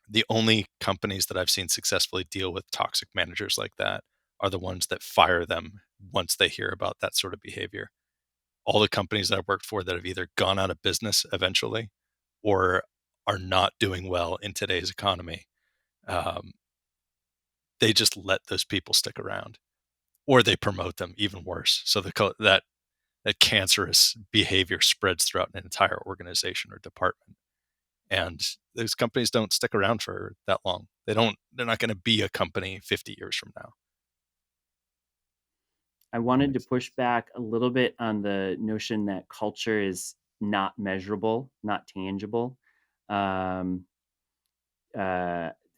the only companies that I've seen successfully deal with toxic managers like that are the ones that fire them once they hear about that sort of behavior. All the companies that I've worked for that have either gone out of business eventually or are not doing well in today's economy, um, they just let those people stick around, or they promote them even worse. So that cancerous behavior spreads throughout an entire organization or department. And those companies don't stick around for that long. They're not going to be a company 50 years from now. I wanted to push back a little bit on the notion that culture is not measurable, not tangible.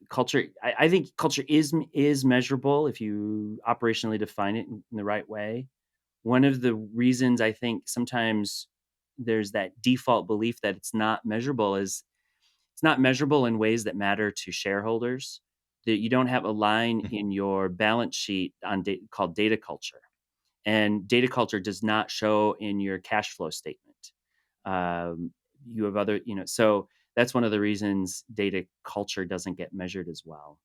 Culture, I think culture is measurable if you operationally define it in the right way. One of the reasons I think sometimes there's that default belief that it's not measurable is it's not measurable in ways that matter to shareholders. That you don't have a line in your balance sheet on called data culture, and data culture does not show in your cash flow statement. You have other, so that's one of the reasons data culture doesn't get measured as well.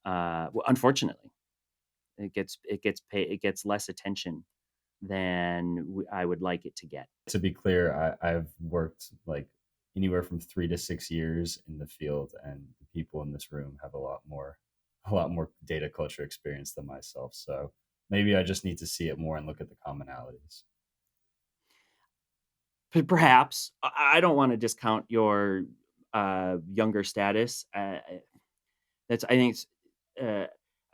Unfortunately, it gets less attention than I would like it to get. To be clear, I've worked like anywhere from 3 to 6 years in the field, and the people in this room have a lot more data culture experience than myself. So maybe I just need to see it more and look at the commonalities. Perhaps. I don't want to discount your younger status. I think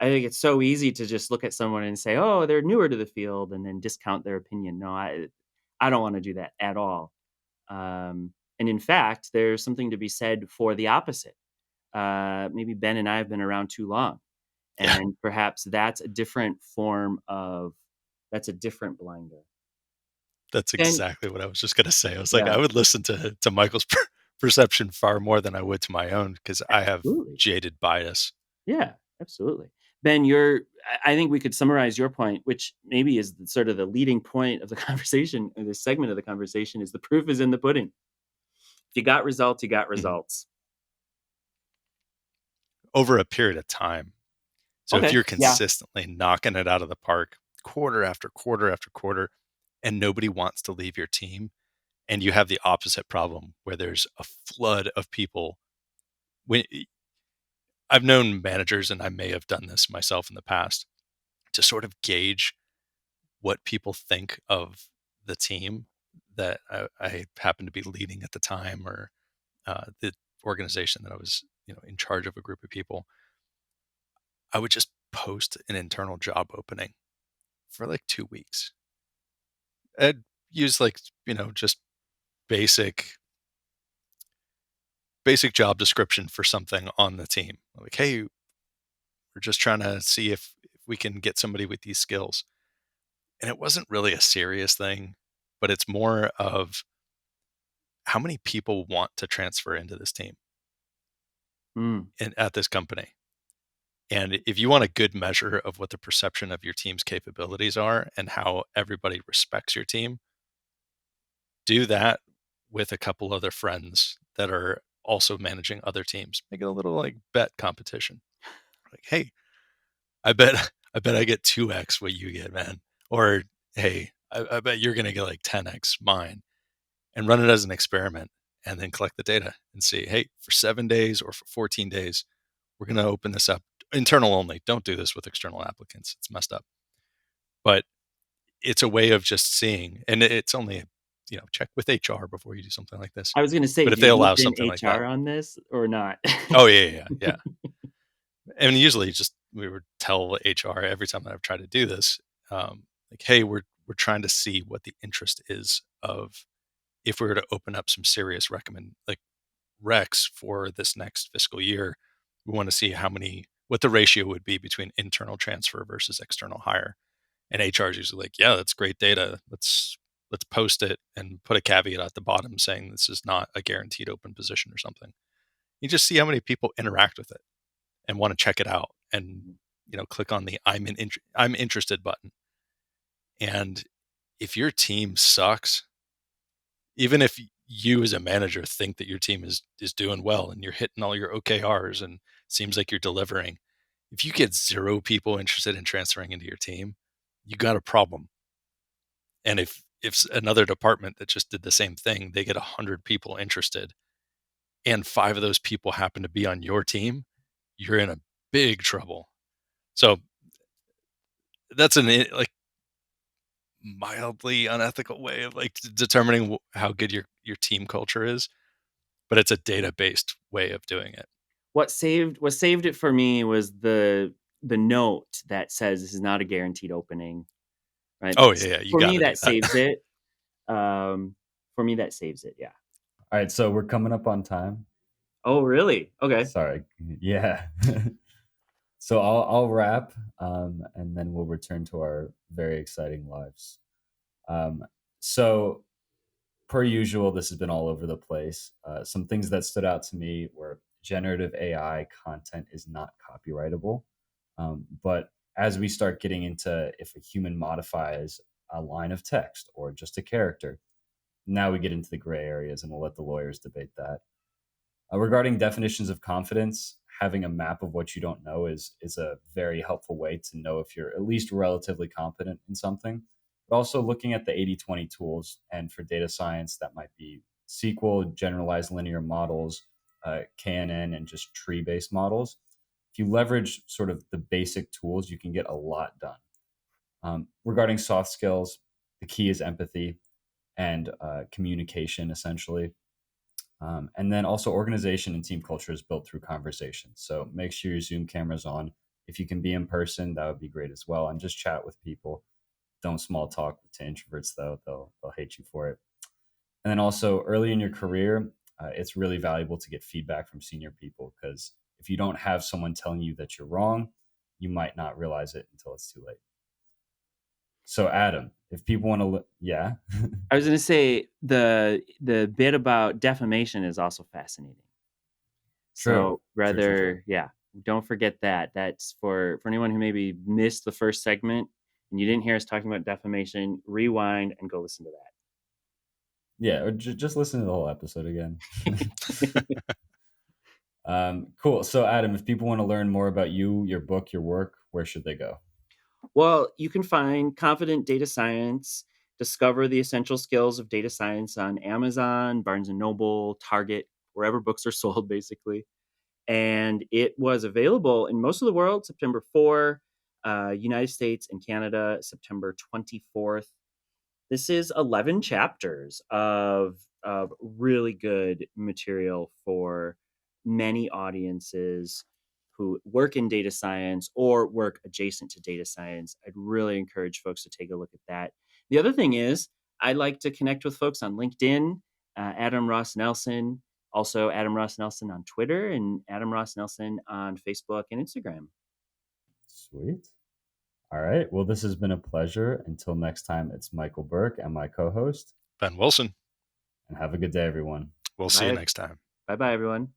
I think it's so easy to just look at someone and say, "Oh, they're newer to the field," and then discount their opinion. No, I don't want to do that at all. And in fact, there's something to be said for the opposite. Maybe Ben and I have been around too long, Yeah, and perhaps that's a different form of that's a different blinder. that's And exactly what I was just gonna say. I was like, yeah, I would listen to Michael's perception far more than I would to my own because I have absolutely. jaded bias. Yeah, absolutely. Ben, I think we could summarize your point, which maybe is sort of the leading point of the conversation, or this segment of the conversation, is the proof is in the pudding. If you got results, you got Mhm. results. Over a period of time. So if Okay. you're Yeah. consistently knocking it out of the park quarter after quarter after quarter, and nobody wants to leave your team, and you have the opposite problem where there's a flood of people. When I've known managers, and I may have done this myself in the past, to sort of gauge what people think of the team that I happened to be leading at the time, or the organization that I was, in charge of a group of people. I would just post an internal job opening for like 2 weeks. I'd use like, just basic basic job description for something on the team. Like, hey, we're just trying to see if we can get somebody with these skills. And it wasn't really a serious thing, but it's more of how many people want to transfer into this team Mm, and at this company. And if you want a good measure of what the perception of your team's capabilities are and how everybody respects your team, do that with a couple other friends that are also managing other teams. Make it a little like bet competition. Like, hey, I bet I get 2x what you get, man. Or hey, I bet you're gonna get like 10x mine, and run it as an experiment and then collect the data and see, hey, for 7 days or for 14 days, we're gonna open this up internal only. Don't do this with external applicants. It's messed up. But it's a way of just seeing, and it's only, check with HR before you do something like this. I was going to say, But if they did you allow in something like that, HR on this or not? oh yeah, yeah, yeah. And usually, just we would tell HR every time that I've tried to do this, like, hey, we're trying to see what the interest is of if we were to open up some serious like recs for this next fiscal year. We want to see what the ratio would be between internal transfer versus external hire. And HR is usually like, yeah, that's great data. Let's post it and put a caveat at the bottom saying this is not a guaranteed open position or something. You just see how many people interact with it and want to check it out, and click on the I'm interested button. And if your team sucks, even if you as a manager think that your team is doing well and you're hitting all your OKRs and seems like you're delivering, if you get 0 people interested in transferring into your team, you got a problem. And if another department that just did the same thing, they get 100 people interested, and 5 of those people happen to be on your team, you're in a big trouble. So that's like mildly unethical way of like determining how good your team culture is, but it's a data based way of doing it. What saved it for me was the note that says this is not a guaranteed opening, right? Oh yeah, yeah, you For got me, to do that that. saves it. For me, that saves it. Yeah. All right, so we're coming up on time. Oh, really? Okay. Sorry. Yeah. So I'll wrap, and then we'll return to our very exciting lives. So per usual, this has been all over the place. Some things that stood out to me were generative AI content is not copyrightable. But as we start getting into if a human modifies a line of text or just a character, now we get into the gray areas, and we'll let the lawyers debate that. Regarding definitions of confidence, having a map of what you don't know is a very helpful way to know if you're at least relatively competent in something. But also looking at the 80/20 tools, and for data science, that might be SQL, generalized linear models, KNN, and just tree-based models. If you leverage sort of the basic tools, you can get a lot done. Regarding soft skills, the key is empathy and communication, essentially. And then also organization and team culture is built through conversation. So make sure your Zoom camera's on. If you can be in person, that would be great as well. And just chat with people. Don't small talk to introverts, though. They'll hate you for it. And then also early in your career, it's really valuable to get feedback from senior people, because if you don't have someone telling you that you're wrong, you might not realize it until it's too late. So Adam, if people want to, yeah, I was going to say the bit about defamation is also fascinating. So True. yeah, don't forget that. That's for anyone who maybe missed the first segment and you didn't hear us talking about defamation, rewind and go listen to that. Yeah, or just listen to the whole episode again. Cool. So Adam, if people want to learn more about you, your book, your work, where should they go? Well, you can find Confident Data Science, discover the essential skills of data science on Amazon, Barnes and Noble, Target, wherever books are sold, basically. And it was available in most of the world September 4, United States and Canada September 24th. This is 11 chapters of really good material for many audiences who work in data science or work adjacent to data science. I'd really encourage folks to take a look at that. The other thing is, I like to connect with folks on LinkedIn, Adam Ross Nelson, also Adam Ross Nelson on Twitter, and Adam Ross Nelson on Facebook and Instagram. Sweet. All right. Well, this has been a pleasure. Until next time, it's Michael Burke and my co-host, Ben Wilson. And have a good day, everyone. We'll see you next time. Bye-bye, everyone.